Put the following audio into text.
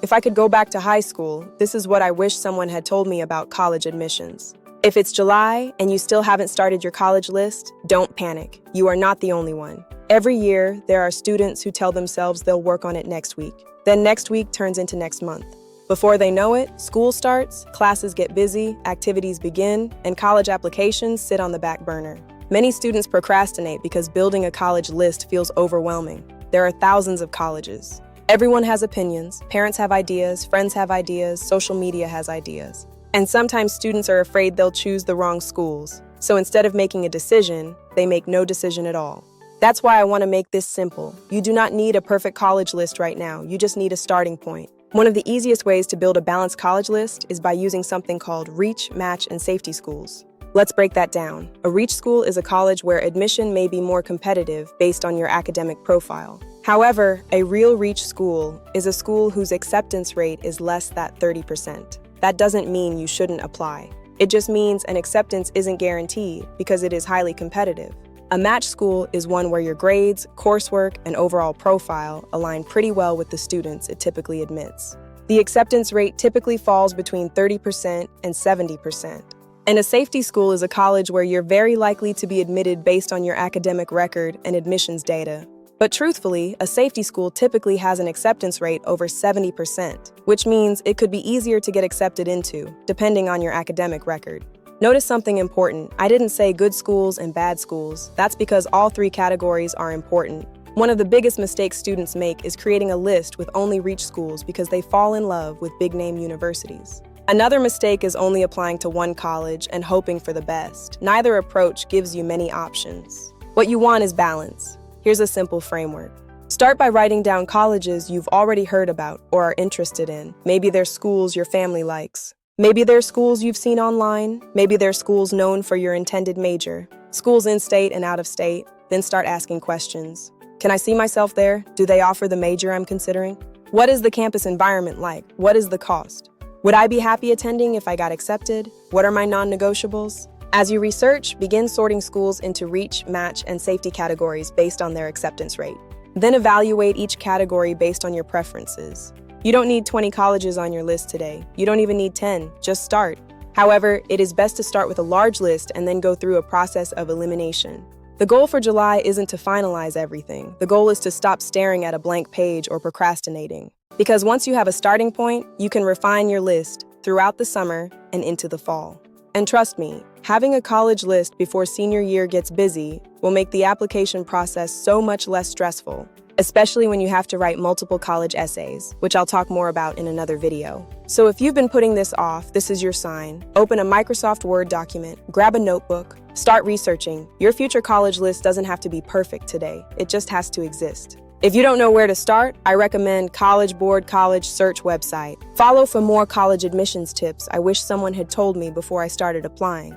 If I could go back to high school, this is what I wish someone had told me about college admissions. If it's July and you still haven't started your college list, don't panic. You are not the only one. Every year, there are students who tell themselves they'll work on it next week. Then next week turns into next month. Before they know it, school starts, classes get busy, activities begin, and college applications sit on the back burner. Many students procrastinate because building a college list feels overwhelming. There are thousands of colleges. Everyone has opinions, parents have ideas, friends have ideas, social media has ideas. And sometimes students are afraid they'll choose the wrong schools. So instead of making a decision, they make no decision at all. That's why I want to make this simple. You do not need a perfect college list right now. You just need a starting point. One of the easiest ways to build a balanced college list is by using something called reach, match, and safety schools. Let's break that down. A reach school is a college where admission may be more competitive based on your academic profile. However, a real reach school is a school whose acceptance rate is less than 30%. That doesn't mean you shouldn't apply. It just means an acceptance isn't guaranteed because it is highly competitive. A match school is one where your grades, coursework, and overall profile align pretty well with the students it typically admits. The acceptance rate typically falls between 30% and 70%. And a safety school is a college where you're very likely to be admitted based on your academic record and admissions data. But truthfully, a safety school typically has an acceptance rate over 70%, which means it could be easier to get accepted into, depending on your academic record. Notice something important. I didn't say good schools and bad schools. That's because all three categories are important. One of the biggest mistakes students make is creating a list with only reach schools because they fall in love with big-name universities. Another mistake is only applying to one college and hoping for the best. Neither approach gives you many options. What you want is balance. Here's a simple framework. Start by writing down colleges you've already heard about or are interested in. Maybe they're schools your family likes. Maybe they're schools you've seen online. Maybe they're schools known for your intended major. Schools in state and out of state. Then start asking questions. Can I see myself there? Do they offer the major I'm considering? What is the campus environment like? What is the cost? Would I be happy attending if I got accepted? What are my non-negotiables? As you research, begin sorting schools into reach, match, and safety categories based on their acceptance rate. Then evaluate each category based on your preferences. You don't need 20 colleges on your list today. You don't even need 10. Just start. However, it is best to start with a large list and then go through a process of elimination. The goal for July isn't to finalize everything. The goal is to stop staring at a blank page or procrastinating. Because once you have a starting point, you can refine your list throughout the summer and into the fall. And trust me, having a college list before senior year gets busy will make the application process so much less stressful, especially when you have to write multiple college essays, which I'll talk more about in another video. So if you've been putting this off, this is your sign. Open a Microsoft Word document, grab a notebook, start researching. Your future college list doesn't have to be perfect today. It just has to exist. If you don't know where to start, I recommend College Board College Search website. Follow for more college admissions tips I wish someone had told me before I started applying.